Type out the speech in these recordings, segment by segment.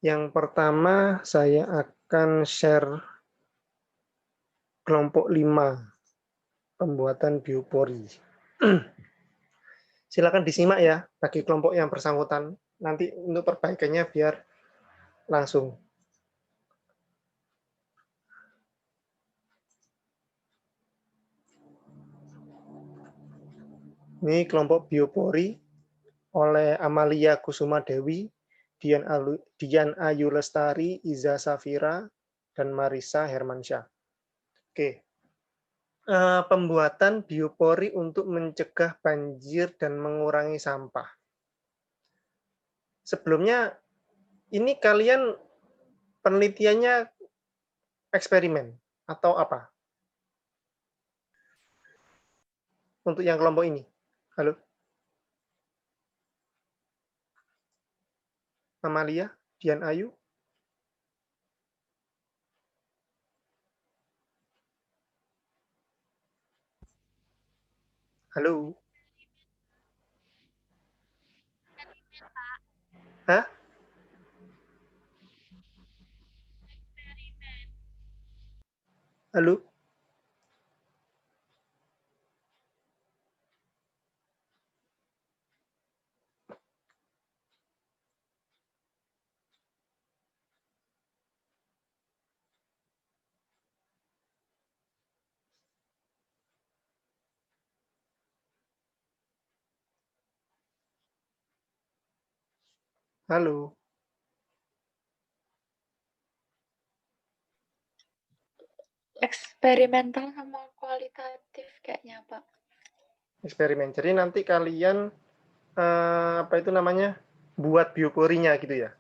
Yang pertama saya akan share kelompok 5 pembuatan biopori. Silakan disimak ya bagi kelompok yang bersangkutan. Nanti untuk perbaikannya biar langsung. Ini kelompok biopori oleh Amalia Kusuma Dewi, Dian Ayu Lestari, Iza Safira, dan Marisa Hermansyah. Oke. Pembuatan biopori untuk mencegah banjir dan mengurangi sampah. Sebelumnya, ini kalian penelitiannya eksperimen atau apa? Untuk yang kelompok ini. Halo? Amalia, Dian Ayu? Halo? Hah? Halo? Halo? Eksperimental sama kualitatif kayaknya, Pak. Eksperimen. Jadi nanti kalian apa itu namanya? Buat bioporinya gitu ya?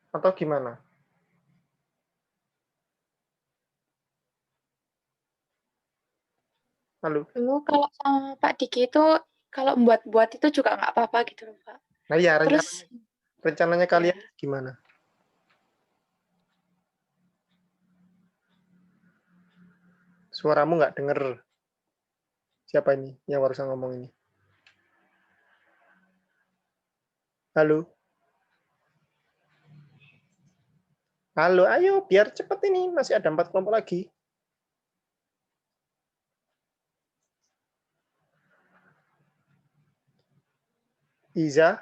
Atau gimana? Halo? Dulu kalau sama Pak Diki itu kalau buat-buat itu juga nggak apa-apa gitu loh, Pak. Nah ya, Terus rencananya ya, kalian gimana? Suaramu nggak denger. Siapa ini yang barusan ngomong ini? Halo? Halo, ayo biar cepet ini. Masih ada 4 kelompok lagi. Iza?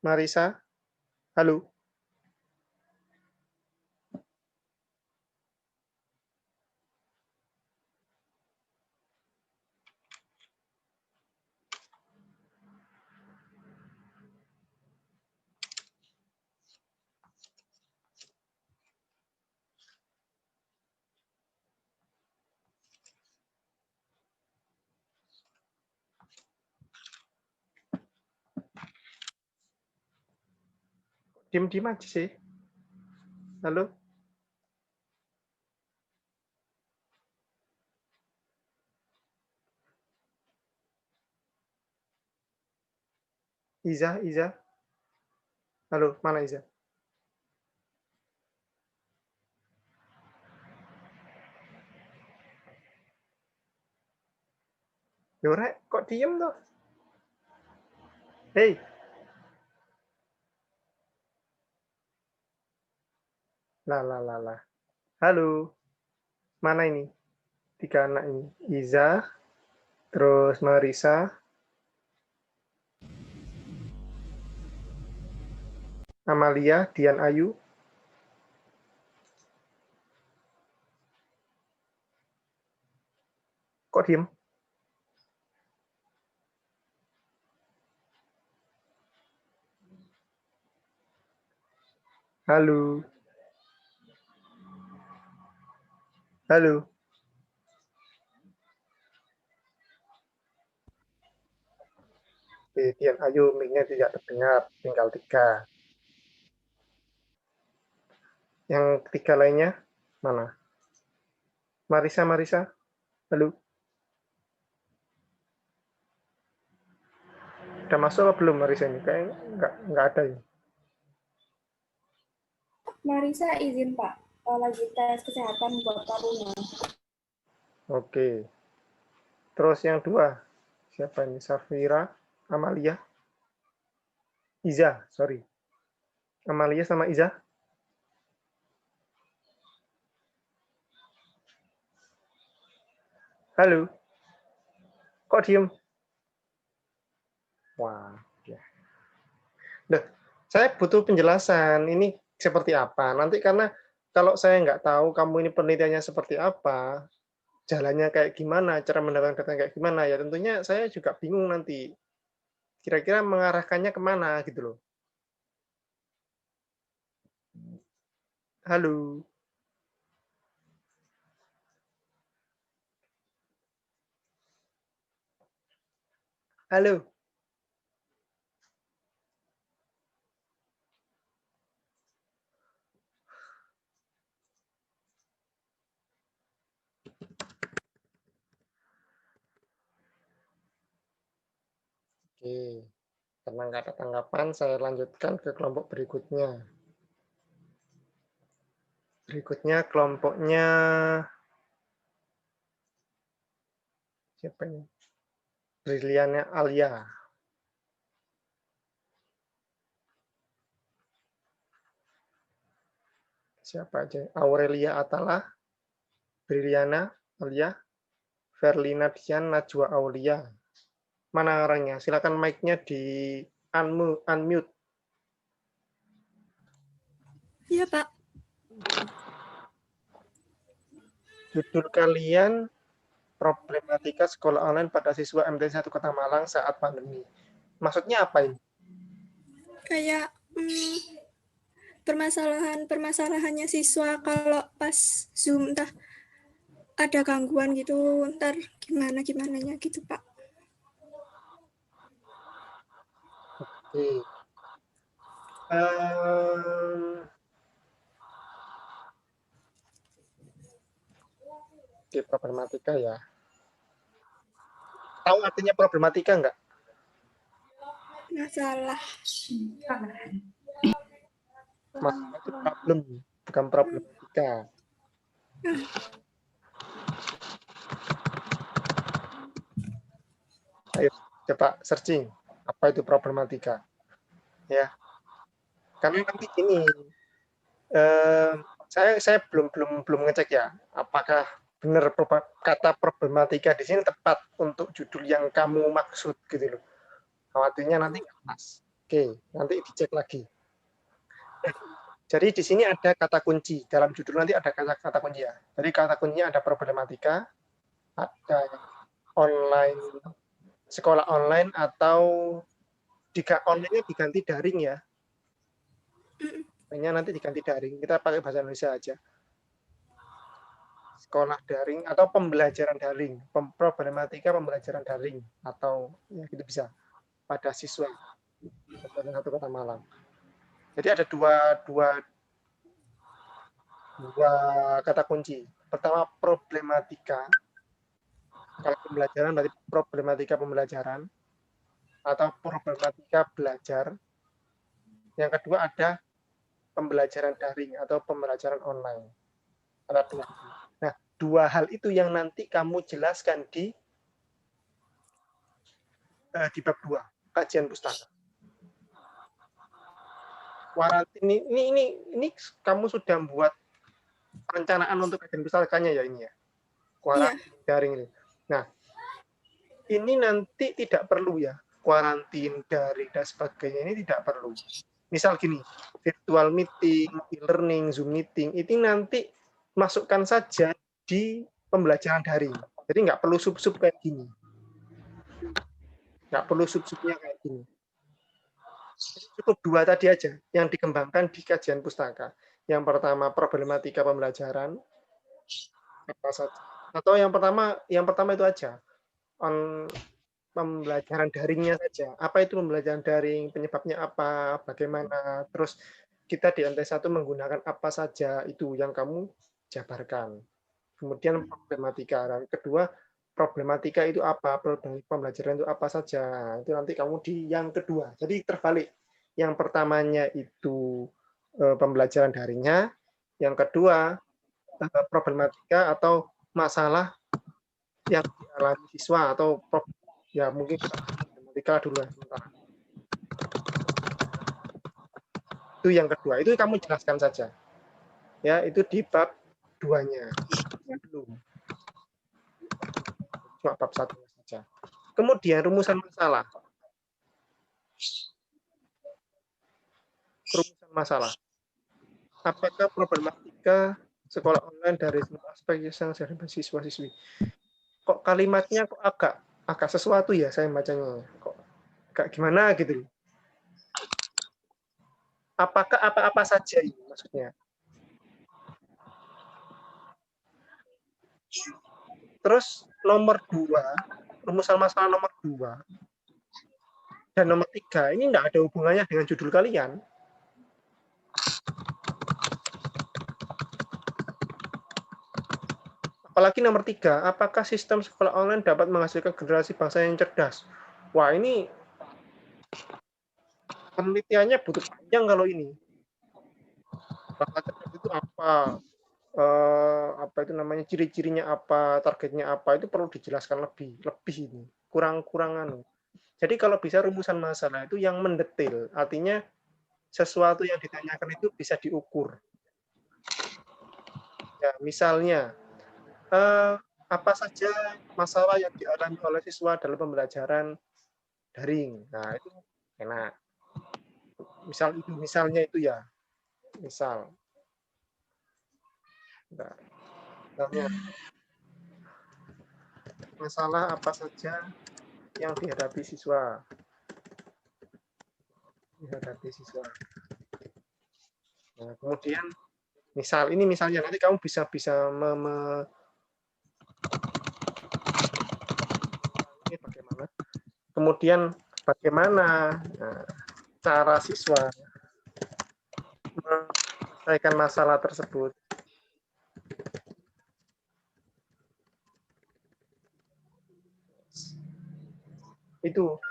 Marisa? Halo? Diem-diem aja sih. Halo? Iza? Iza? Halo, mana Iza? Yorek, kok diem tuh? Hei, lah. Halo, mana ini? 3 anak ini. Iza, terus Marisa, Amalia, Dian Ayu. Kok diem? Halo? Halo? Dian Ayu, mic-nya tidak terdengar. Tinggal 3. Yang 3 lainnya, mana? Marisa? Halo? Udah masuk apa belum Marisa ini? Kayaknya nggak ada ya. Marisa izin Pak, lagi tes kesehatan buat parunya. Oke. Terus yang 2, siapa ini? Safira, Amalia. Iza, sorry. Amalia sama Iza. Halo. Kok diem? Wah, ya. Nah, saya butuh penjelasan. Ini seperti apa? Nanti karena kalau saya nggak tahu kamu ini penelitiannya seperti apa, jalannya kayak gimana, cara mendapatkan data kayak gimana, ya tentunya saya juga bingung nanti. Kira-kira mengarahkannya kemana gitu loh. Halo. Halo. Oke. Karena nggak ada tanggapan, saya lanjutkan ke kelompok berikutnya. Berikutnya kelompoknya siapa ini? Briliana Alia. Siapa aja? Aurelia Atala, Briliana Alia, Verlina Dian, Najwa Aulia. Mana orangnya? Silakan mic-nya di unmute. Iya, Pak. Judul kalian problematika sekolah online pada siswa MT 1 Kota Malang saat pandemi. Maksudnya apa ini? Kayak permasalahannya siswa kalau pas Zoom entah ada gangguan gitu, ntar gimana-gimananya gitu, Pak. Oke. Oke, problematika ya. Tahu artinya problematika nggak? Masalah. Masalah itu problem, bukan problematika. Ayo, coba searching. Apa itu problematika? Ya. Karena nanti ini, saya belum ngecek ya, apakah benar kata problematika di sini tepat untuk judul yang kamu maksud gitu loh. Khawatirnya nanti nggak pas. Oke, nanti dicek lagi. Jadi di sini ada kata kunci, dalam judul nanti ada kata kunci ya. Jadi kata kuncinya ada problematika, ada online, sekolah online, atau online-nya diganti daring ya. Nanti diganti daring, kita pakai bahasa Indonesia aja. Sekolah daring atau pembelajaran daring, problematika pembelajaran daring, atau ya gitu bisa, pada siswa satu Kota Malang. Jadi ada dua kata kunci. Pertama problematika, kalau pembelajaran berarti problematika pembelajaran atau problematika belajar. Yang kedua ada pembelajaran daring atau pembelajaran online. Ada dua. Nah, dua hal itu yang nanti kamu jelaskan di bab 2, kajian pustaka. Warantin ini kamu sudah membuat perencanaan untuk kajian pustakanya ya ini ya. Kuarantin daring ini. Nah, ini nanti tidak perlu ya, kuarantin daring dan sebagainya ini tidak perlu. Misal gini, virtual meeting, e-learning, Zoom meeting, itu nanti masukkan saja di pembelajaran daring. Jadi nggak perlu sub-sub kayak gini. Nggak perlu sub-subnya kayak gini. Cukup dua tadi aja yang dikembangkan di kajian pustaka. Yang pertama problematika pembelajaran, apa saja. Atau yang pertama itu aja, pembelajaran daringnya saja. Apa itu pembelajaran daring, penyebabnya apa, bagaimana, terus kita di MT1 menggunakan apa saja, itu yang kamu jabarkan. Kemudian problematika. Dan kedua, problematika itu apa, pembelajaran itu apa saja. Itu nanti kamu di yang kedua. Jadi terbalik. Yang pertamanya itu pembelajaran daringnya, yang kedua problematika atau masalah yang dialami siswa atau ya mungkin problematika dulu. Itu yang kedua. Itu kamu jelaskan saja. Ya, itu di bab 2-nya. Belum. Cuma bab 1 saja. Kemudian rumusan masalah. Rumusan masalah. Apakah problematika sekolah online dari semua aspek yang dari siswa-siswi? Kok kalimatnya kok agak sesuatu ya saya bacanya. Kok agak gimana gitu. Apakah apa-apa saja ini maksudnya? Terus nomor 2, rumusan masalah nomor 2 dan nomor 3 ini enggak ada hubungannya dengan judul kalian. Apalagi nomor 3, apakah sistem sekolah online dapat menghasilkan generasi bangsa yang cerdas? Wah, ini penelitiannya butuh panjang kalau ini. Bangsa cerdas itu apa? Apa itu namanya, ciri-cirinya apa, targetnya apa, itu perlu dijelaskan lebih ini. Kurang-kurangan. Jadi kalau bisa rumusan masalah itu yang mendetail, artinya sesuatu yang ditanyakan itu bisa diukur. Ya, misalnya, apa saja masalah yang dialami oleh siswa dalam pembelajaran daring. Nah, itu enak. Misalnya itu ya. Misal. Nah, misalnya, masalah apa saja yang dihadapi siswa. Nah, kemudian misalnya nanti kamu bisa ini bagaimana. Kemudian bagaimana cara siswa menyelesaikan masalah tersebut. Itu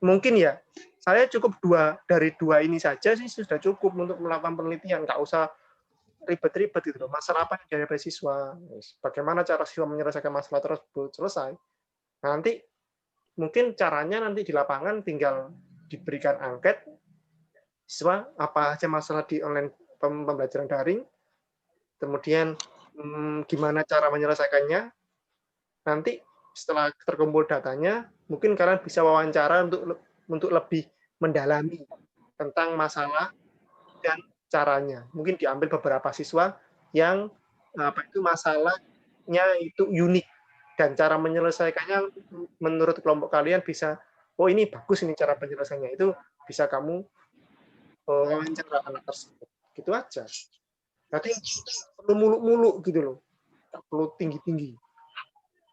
mungkin ya, saya cukup dari dua ini saja sih sudah cukup untuk melakukan penelitian, nggak usah ribet-ribet gitu loh. Masalah apa yang dihadapi siswa, bagaimana cara siswa menyelesaikan masalah tersebut, selesai. Nanti mungkin caranya nanti di lapangan tinggal diberikan angket, siswa apa aja masalah di online pembelajaran daring, kemudian gimana cara menyelesaikannya, nanti setelah terkumpul datanya, mungkin kalian bisa wawancara untuk lebih mendalami tentang masalah dan caranya. Mungkin diambil beberapa siswa yang masalahnya itu unik dan cara menyelesaikannya menurut kelompok kalian bisa, oh ini bagus ini cara penyelesaiannya, itu bisa kamu wawancara anak tersebut. Gitu aja. Jadi perlu muluk-muluk gitu loh. Tak perlu tinggi-tinggi.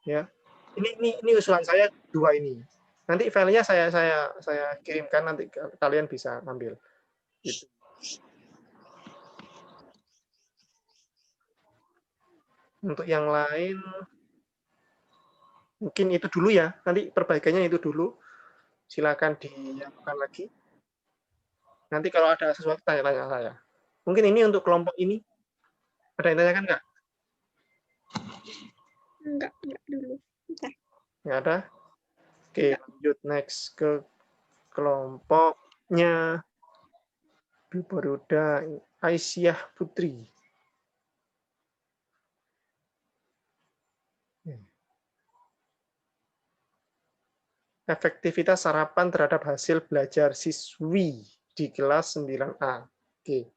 Ya. Ini usulan saya dua ini. Nanti filenya saya kirimkan, nanti kalian bisa ambil. Gitu. Untuk yang lain mungkin itu dulu ya. Nanti perbaikannya itu dulu. Silakan dilakukan lagi. Nanti kalau ada sesuatu tanya-tanya saya. Mungkin ini untuk kelompok ini. Ada yang tanyakan nggak? Enggak dulu. Nggak ada? Oke, lanjut next ke kelompoknya Bibaruda Aisyah Putri. Efektivitas sarapan terhadap hasil belajar siswi di kelas 9A. Oke.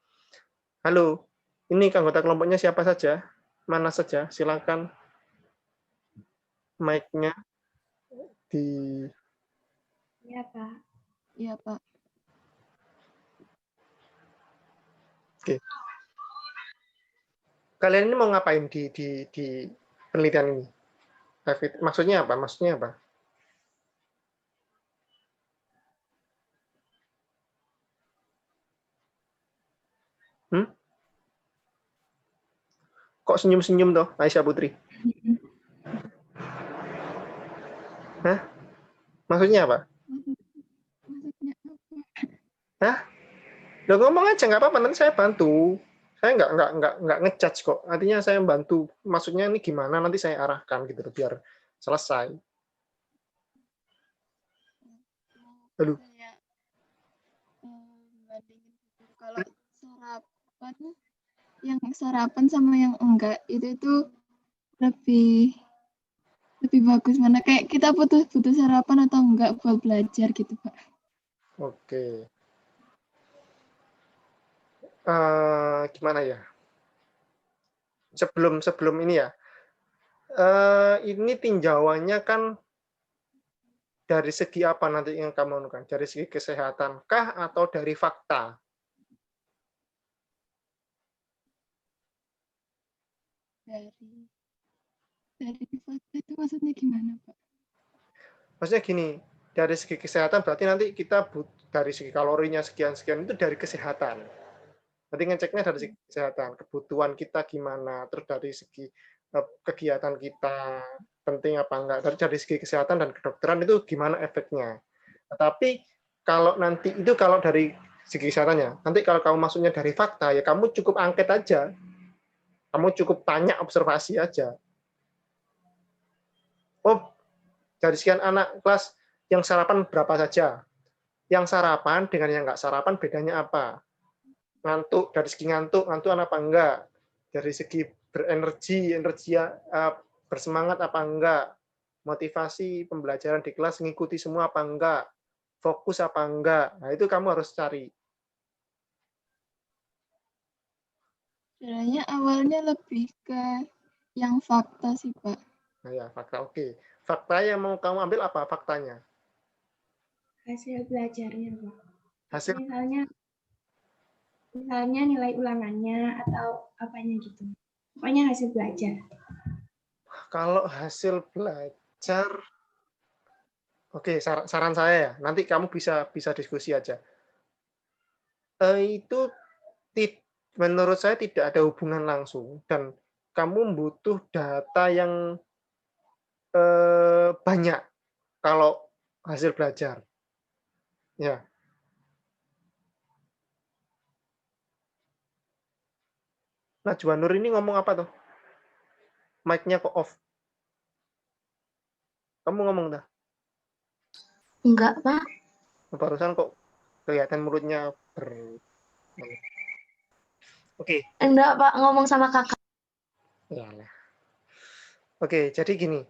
Halo, ini anggota kelompoknya siapa saja? Mana saja? Silakan mic-nya di... Iya, Pak. Iya, Pak. Oke. Kalian ini mau ngapain di penelitian ini? Maksudnya apa? Kok senyum-senyum toh, Aisyah Putri? Hah? Maksudnya apa? Hah? Udah ngomong aja, nggak apa-apa, nanti saya bantu. Saya nggak ngejudge kok. Artinya saya bantu. Maksudnya ini gimana, nanti saya arahkan gitu biar selesai. Halo. Bandingin Kalau sarapan, yang sarapan sama yang enggak itu lebih bagus mana, kayak kita butuh sarapan atau enggak buat belajar gitu, Pak. Oke. Gimana ya? Sebelum ini ya, ini tinjauannya kan dari segi apa nanti yang kamu anukan? Dari segi kesehatan kah atau dari fakta? Dari fakta itu maksudnya gimana, Pak? Maksudnya gini, dari segi kesehatan berarti nanti kita dari segi kalorinya sekian-sekian itu dari kesehatan. Nanti ngeceknya dari segi kesehatan, kebutuhan kita gimana, terus dari segi kegiatan kita penting apa enggak, dari segi kesehatan dan kedokteran itu gimana efeknya. Tetapi kalau nanti itu kalau dari segi kesehatannya, nanti kalau kamu maksudnya dari fakta, ya kamu cukup angket aja. Kamu cukup tanya, observasi aja. Oh, dari sekian anak kelas yang sarapan berapa saja? Yang sarapan dengan yang nggak sarapan bedanya apa? Ngantuk, dari segi ngantuk apa enggak? Dari segi berenergi, bersemangat apa enggak? Motivasi pembelajaran di kelas mengikuti semua apa enggak? Fokus apa enggak? Nah, itu kamu harus cari. Sebenarnya awalnya lebih ke yang fakta sih, Pak. Nah, ya, fakta oke. Fakta yang mau kamu ambil apa faktanya? Hasil belajarnya, Pak. Hasil Misalnya nilai ulangannya atau apanya gitu. Pokoknya hasil belajar. Kalau hasil belajar, oke, saran saya ya, nanti kamu bisa diskusi aja. Itu menurut saya tidak ada hubungan langsung dan kamu butuh data yang banyak kalau hasil belajar. Ya. Najwa Nur ini ngomong apa tuh? Mic-nya kok off? Kamu ngomong dah? Enggak, Pak. Barusan kok kelihatan mulutnya Oke. Enggak, Pak. Ngomong sama kakak. Yalah. Oke, jadi gini.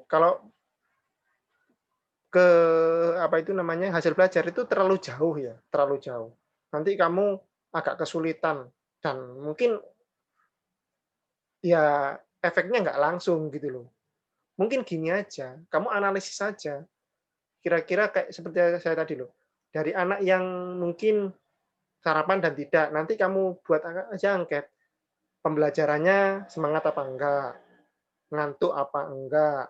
Kalau ke apa itu namanya hasil belajar itu terlalu jauh ya, terlalu jauh. Nanti kamu agak kesulitan dan mungkin ya efeknya nggak langsung gitu loh. Mungkin gini aja, kamu analisis saja. Kira-kira kayak seperti saya tadi loh. Dari anak yang mungkin sarapan dan tidak, nanti kamu buat aja angket. Pembelajarannya semangat apa enggak, ngantuk apa enggak.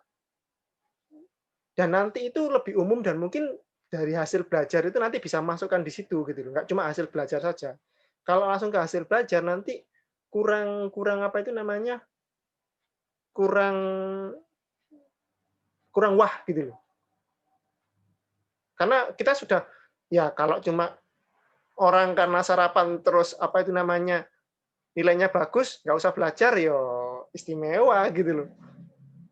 Dan nanti itu lebih umum dan mungkin dari hasil belajar itu nanti bisa masukkan di situ gitu loh. Enggak cuma hasil belajar saja. Kalau langsung ke hasil belajar nanti kurang apa itu namanya? kurang wah gitu loh. Karena kita sudah ya kalau cuma orang karena sarapan terus apa itu namanya nilainya bagus, nggak usah belajar yo istimewa gitu loh.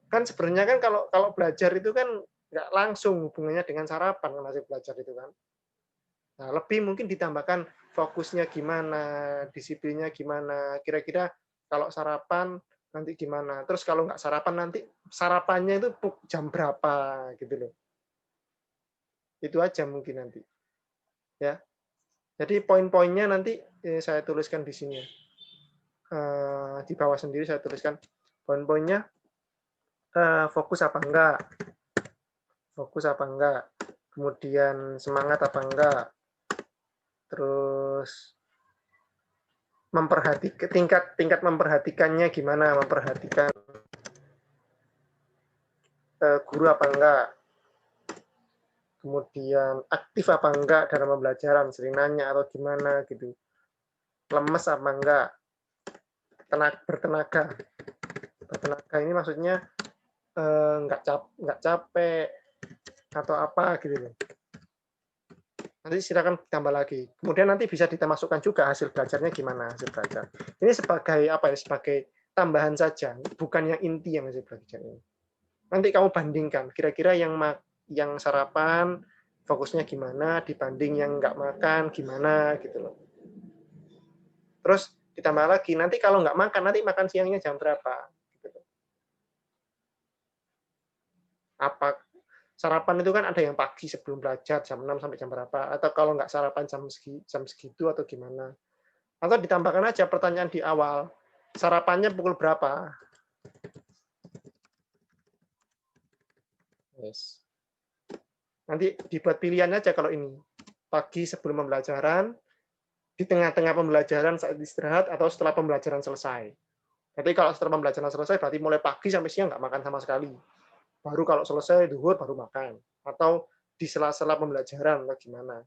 Kan sebenarnya kan kalau belajar itu kan nggak langsung hubungannya dengan sarapan kan hasil belajar itu kan. Nah, lebih mungkin ditambahkan fokusnya gimana, disiplinnya gimana, kira-kira kalau sarapan nanti gimana. Terus kalau nggak sarapan nanti sarapannya itu jam berapa gitu loh. Itu aja mungkin nanti. Ya. Jadi poin-poinnya nanti saya tuliskan di sini. Di bawah sendiri saya tuliskan poin-poinnya. Fokus apa enggak? Fokus apa enggak? Kemudian semangat apa enggak? Terus tingkat memperhatikannya gimana? Memperhatikan guru apa enggak? Kemudian aktif apa enggak dalam pembelajaran, sering nanya atau gimana gitu. Lemes apa enggak? Bertenaga ini maksudnya nggak capek atau apa gitu loh. Nanti silakan tambah lagi. Kemudian nanti bisa dimasukkan juga hasil belajarnya gimana hasil belajar. Ini sebagai apa ya? Sebagai tambahan saja, bukan yang inti yang hasil belajar ini. Nanti kamu bandingkan kira-kira yang sarapan fokusnya gimana dibanding yang nggak makan gimana gitu loh. Terus ditambah lagi nanti kalau nggak makan nanti makan siangnya jam berapa? Gitu loh. Apa sarapan itu kan ada yang pagi sebelum belajar jam 6 sampai jam berapa? Atau kalau nggak sarapan jam segitu atau gimana? Atau ditambahkan aja pertanyaan di awal, sarapannya pukul berapa? Yes. Nanti dibuat pilihan aja kalau ini. Pagi sebelum pembelajaran, di tengah-tengah pembelajaran saat istirahat, atau setelah pembelajaran selesai. Jadi kalau setelah pembelajaran selesai, berarti mulai pagi sampai siang nggak makan sama sekali. Baru kalau selesai, duhur, baru makan. Atau di sela-sela pembelajaran, atau gimana.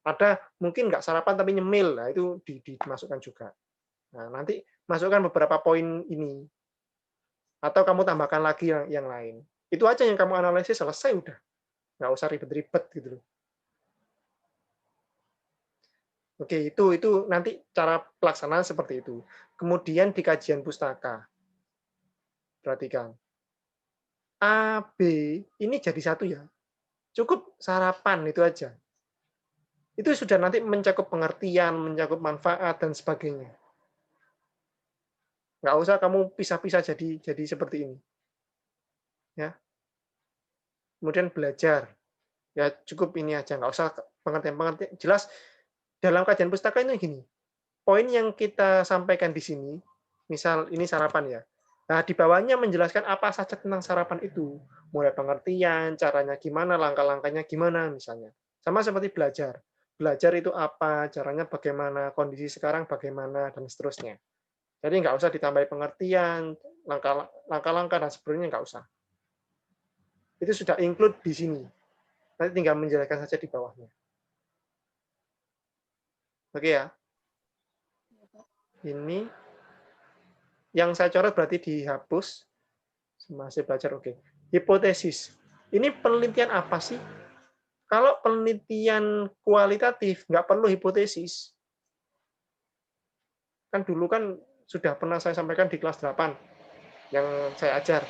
Ada mungkin nggak sarapan tapi nyemil, nah itu dimasukkan juga. Nah, nanti masukkan beberapa poin ini. Atau kamu tambahkan lagi yang lain. Itu aja yang kamu analisis, selesai udah. Nggak usah ribet-ribet gitu loh. Oke, itu nanti cara pelaksanaan seperti itu. Kemudian di kajian pustaka. Perhatikan. A, B, ini jadi satu ya. Cukup sarapan itu aja. Itu sudah nanti mencakup pengertian, mencakup manfaat, dan sebagainya. Nggak usah kamu pisah-pisah jadi seperti ini. Ya. Kemudian belajar. Ya cukup ini aja, nggak usah pengertian-pengertian. Jelas dalam kajian pustaka itu gini. Poin yang kita sampaikan di sini, misal ini sarapan ya. Nah, di bawahnya menjelaskan apa saja tentang sarapan itu. Mulai pengertian, caranya gimana, langkah-langkahnya gimana misalnya. Sama seperti belajar. Belajar itu apa, caranya bagaimana, kondisi sekarang bagaimana, dan seterusnya. Jadi nggak usah ditambahi pengertian, langkah-langkah, dan sebagainya nggak usah. Itu sudah include di sini. Nanti tinggal menjelaskan saja di bawahnya. Oke ya. Ini yang saya coret berarti dihapus. Masih belajar, oke. Hipotesis. Ini penelitian apa sih? Kalau penelitian kualitatif, nggak perlu hipotesis. Kan dulu kan sudah pernah saya sampaikan di kelas 8 yang saya ajar.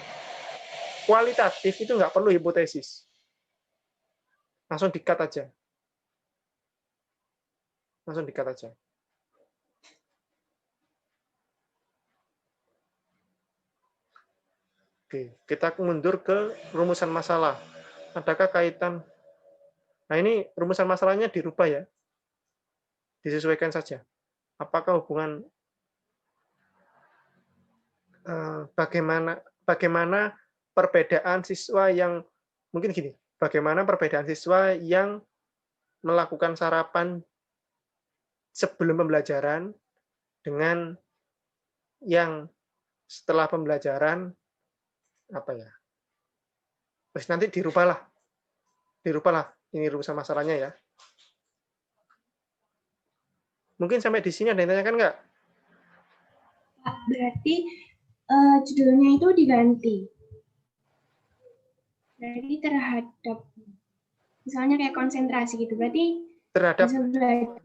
Kualitatif itu nggak perlu hipotesis. Langsung di-cut aja. Langsung di-cut aja. Oke, kita mundur ke rumusan masalah. Adakah kaitan? Nah, ini rumusan masalahnya dirubah ya. Disesuaikan saja. Apakah hubungan bagaimana perbedaan siswa yang mungkin gini, bagaimana perbedaan siswa yang melakukan sarapan sebelum pembelajaran dengan yang setelah pembelajaran apa ya? Terus nanti dirubahlah ini rumusan masalahnya ya. Mungkin sampai di sini ada yang tanyakan nggak? Berarti judulnya itu diganti. Berarti terhadap, misalnya kayak konsentrasi gitu. Berarti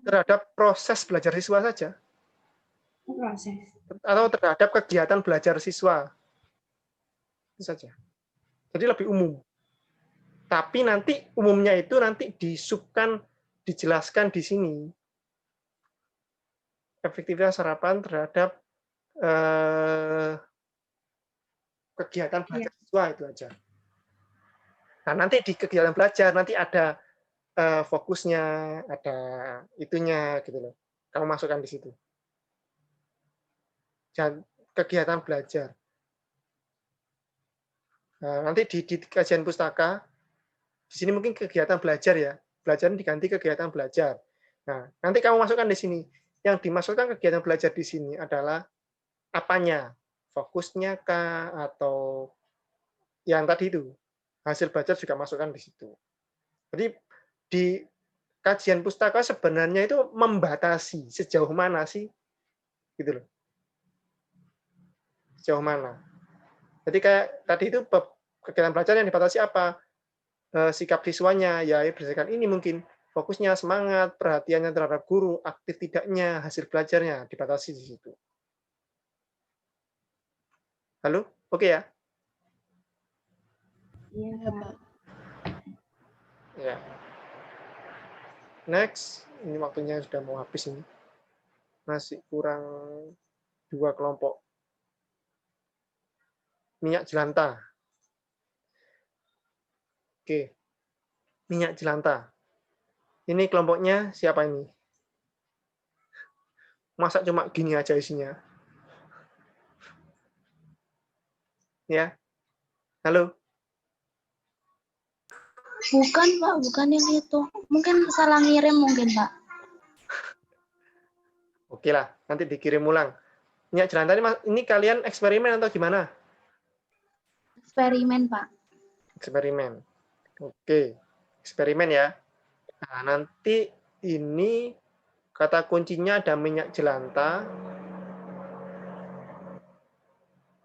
terhadap proses belajar siswa saja. Proses. Atau terhadap kegiatan belajar siswa. Itu saja. Jadi lebih umum. Tapi nanti umumnya itu nanti dijelaskan di sini. Efektivitas sarapan terhadap kegiatan belajar siswa itu aja. Nah, nanti di kegiatan belajar nanti ada fokusnya, ada itunya gitu loh. Kamu masukkan di situ. Dan kegiatan belajar. Nah, nanti di kajian pustaka, di sini mungkin kegiatan belajar ya. Belajar diganti kegiatan belajar. Nah, nanti kamu masukkan di sini. Yang dimasukkan kegiatan belajar di sini adalah apanya? Fokusnya kah? Atau yang tadi itu? Hasil belajar juga masukkan di situ. Jadi di kajian pustaka sebenarnya itu membatasi sejauh mana sih? Gitu loh. Sejauh mana? Jadi kayak tadi itu kegiatan belajar yang dibatasi apa? Sikap siswanya, ya berdasarkan ini mungkin fokusnya, semangat, perhatiannya terhadap guru, aktif tidaknya, hasil belajarnya dibatasi di situ. Halo, oke ya? Iya, Pak. Ya. Next, ini waktunya sudah mau habis ini. Masih kurang 2 kelompok. Minyak jelantah. Oke, minyak jelantah. Ini kelompoknya siapa ini? Masa cuma gini aja isinya? Ya, halo? Bukan, Pak, bukan yang itu. Mungkin salah ngirim mungkin, Pak. Oke lah, nanti dikirim ulang. Minyak jelantah ini kalian eksperimen atau gimana? Eksperimen, Pak. Eksperimen. Oke, eksperimen ya. Nah, nanti ini kata kuncinya ada minyak jelantah.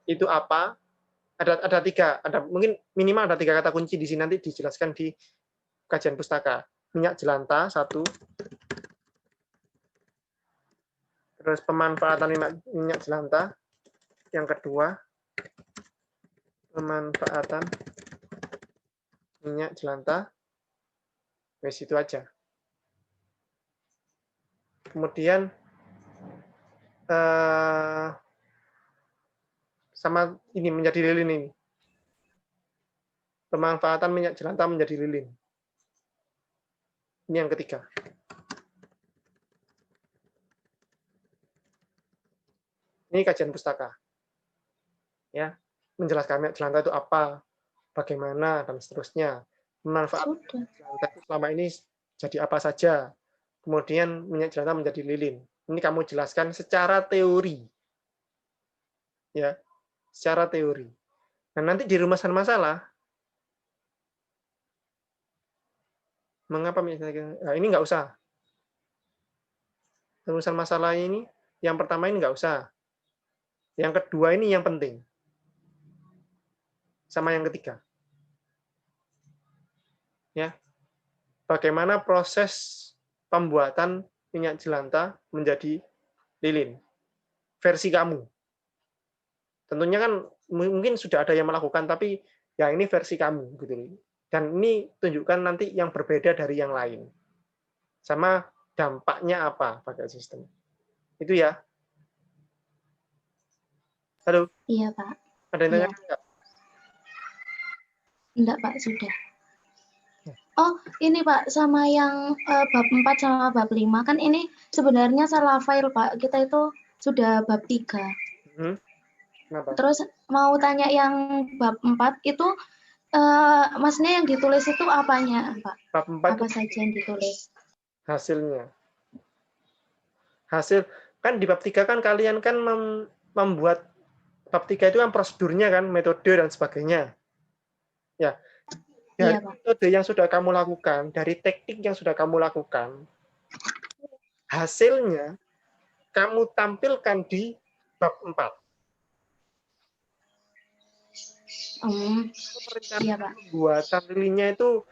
Itu apa? Ada 3, mungkin minimal ada 3 kata kunci di sini, nanti dijelaskan di kajian pustaka. Minyak jelantah 1, terus pemanfaatan minyak jelantah yang kedua, pemanfaatan minyak jelantah, wes itu aja. Kemudian sama ini menjadi lilin ini. Pemanfaatan minyak jelantah menjadi lilin. Ini yang ketiga. Ini kajian pustaka. Ya, menjelaskan minyak jelantah itu apa, bagaimana, dan seterusnya. Pemanfaatan minyak jelantah itu selama ini jadi apa saja. Kemudian minyak jelantah menjadi lilin. Ini kamu jelaskan secara teori. Ya, secara teori. Nah, nanti di rumusan masalah, mengapa nah, ini nggak usah. Rumusan masalah ini, yang pertama ini nggak usah. Yang kedua ini yang penting. Sama yang ketiga. Ya. Bagaimana proses pembuatan minyak jelantah menjadi lilin? Versi kamu. Tentunya kan mungkin sudah ada yang melakukan, tapi ya ini versi kamu gitu. Dan ini tunjukkan nanti yang berbeda dari yang lain. Sama dampaknya apa pakai sistem. Itu ya. Halo? Iya, Pak. Ada yang tanya enggak? Enggak, Pak, sudah. Oh, ini Pak, sama yang bab 4 sama bab 5, kan ini sebenarnya salah file, Pak. Kita itu sudah bab 3. Kenapa? Terus mau tanya yang bab 4 itu, maksudnya yang ditulis itu apanya, Pak? Bab 4 apa saja yang ditulis? Hasilnya. Hasil, kan di bab 3 kan kalian kan membuat, bab 3 itu kan prosedurnya kan, metode dan sebagainya. Ya. Dari Iya, Pak. metode yang sudah kamu lakukan, dari teknik yang sudah kamu lakukan, hasilnya kamu tampilkan di bab 4. Iya, Pak. Pembuatan lilinnya itu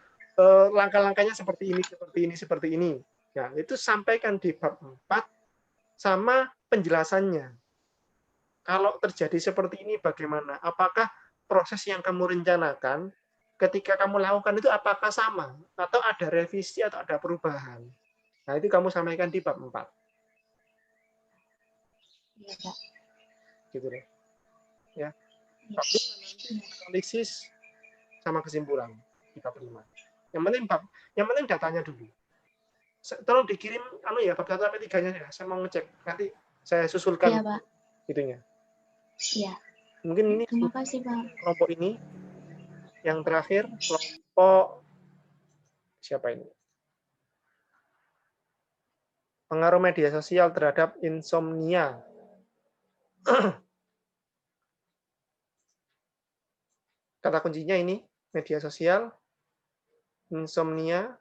langkah-langkahnya seperti ini, seperti ini, seperti ini. Nah, itu sampaikan di bab 4 sama penjelasannya. Kalau terjadi seperti ini bagaimana? Apakah proses yang kamu rencanakan ketika kamu lakukan itu apakah sama? Atau ada revisi atau ada perubahan? Nah, itu kamu sampaikan di bab 4. Iya, Pak. Gitu deh. Ya. Bab 5 nanti analisis sama kesimpulan di bab 5. Yang penting datanya dulu. Tolong dikirim ya bab 1 sampai 3-nya ya. Saya mau ngecek. Nanti saya susulkan Iya, Pak. itunya. Iya. Mungkin ini Terima kasih, Pak. kelompok ini. Yang terakhir kelompok siapa ini? Pengaruh media sosial terhadap insomnia. Kata kuncinya ini, media sosial, insomnia,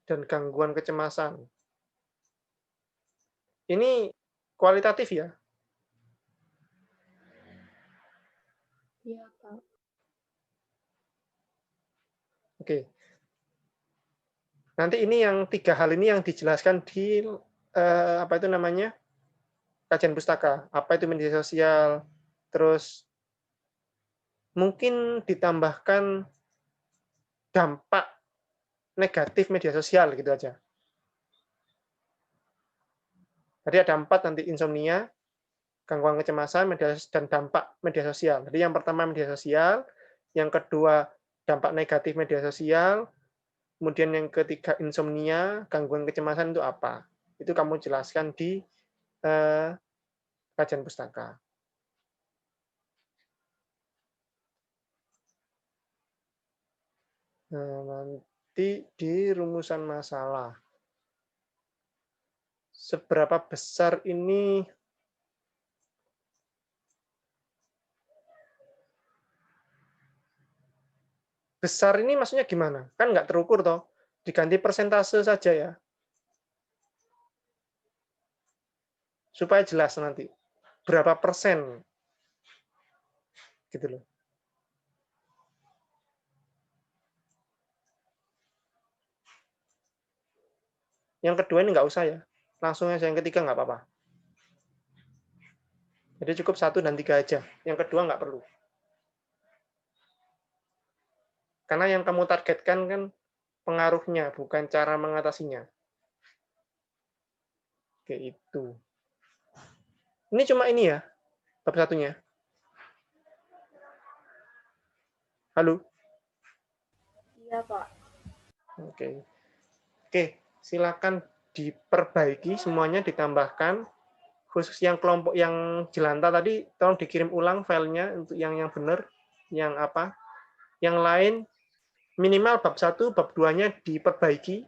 dan gangguan kecemasan. Ini kualitatif ya? Iya, Pak. Oke. Nanti ini yang 3 hal ini yang dijelaskan di apa itu namanya? Kajian pustaka. Apa itu media sosial? Terus mungkin ditambahkan dampak negatif media sosial gitu aja. Jadi ada 4 nanti: insomnia, gangguan kecemasan, dan dampak media sosial. Jadi yang pertama media sosial, yang kedua dampak negatif media sosial, kemudian yang ketiga insomnia, gangguan kecemasan itu apa? Itu kamu jelaskan di kajian pustaka. Nah, nanti di rumusan masalah. Seberapa besar ini besar ini maksudnya gimana? Kan nggak terukur toh. Diganti persentase saja ya. Supaya jelas nanti. Berapa persen. Gitu loh. Yang kedua ini nggak usah ya. Langsung aja yang ketiga nggak apa-apa. Jadi cukup 1 dan 3 aja. Yang kedua nggak perlu. Karena yang kamu targetkan kan pengaruhnya, bukan cara mengatasinya. Oke, itu. Ini cuma ini ya, bab 1-nya. Halo? Iya, Pak. Oke. Oke, silakan diperbaiki semuanya, ditambahkan. Khusus yang kelompok yang jelanta tadi, tolong dikirim ulang filenya untuk yang benar, yang apa. Yang lain, minimal bab 1, bab 2-nya diperbaiki,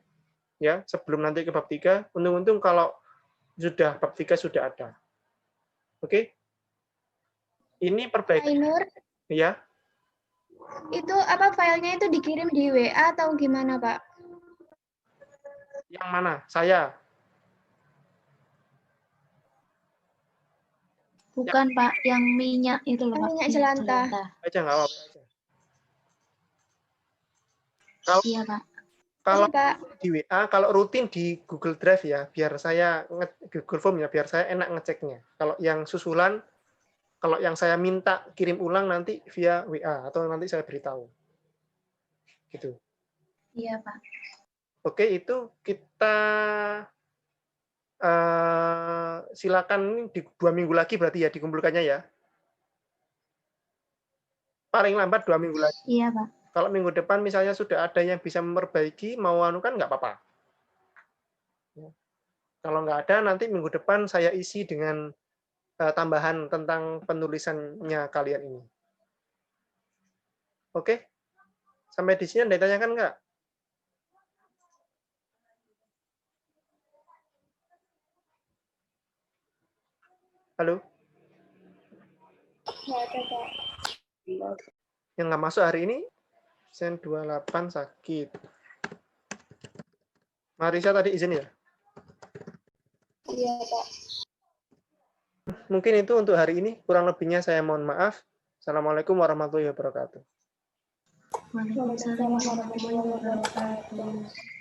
ya, sebelum nanti ke bab 3. Untung-untung kalau sudah bab 3 sudah ada. Oke? Ini perbaikan. Nur, Ya. itu apa filenya itu dikirim di WA atau gimana, Pak? Yang mana? Saya. Bukan, Pak, yang minyak itu loh, Pak. Minyak jelantah. Aja nggak apa-apa aja. Kalau, Iya, Pak. kalau Pak. di WA, kalau rutin di Google Drive ya, biar saya Google Form ya, biar saya enak ngeceknya. Kalau yang susulan, kalau yang saya minta kirim ulang nanti via WA atau nanti saya beritahu. Gitu. Iya, Pak. Oke, itu kita silakan di 2 minggu lagi berarti ya dikumpulkannya ya. Paling lambat 2 minggu lagi. Iya, Pak. Kalau minggu depan misalnya sudah ada yang bisa memperbaiki, mau anukan nggak apa-apa. Kalau nggak ada, nanti minggu depan saya isi dengan tambahan tentang penulisannya kalian ini. Oke? Sampai di sini ada yang ditanyakan nggak? Halo? Nggak ada, Pak. Yang nggak masuk hari ini? Sen 28 sakit. Marisa tadi izin ya? Iya, Pak. Mungkin itu untuk hari ini. Kurang lebihnya saya mohon maaf. Assalamualaikum warahmatullahi wabarakatuh. Waalaikumsalam warahmatullahi wabarakatuh.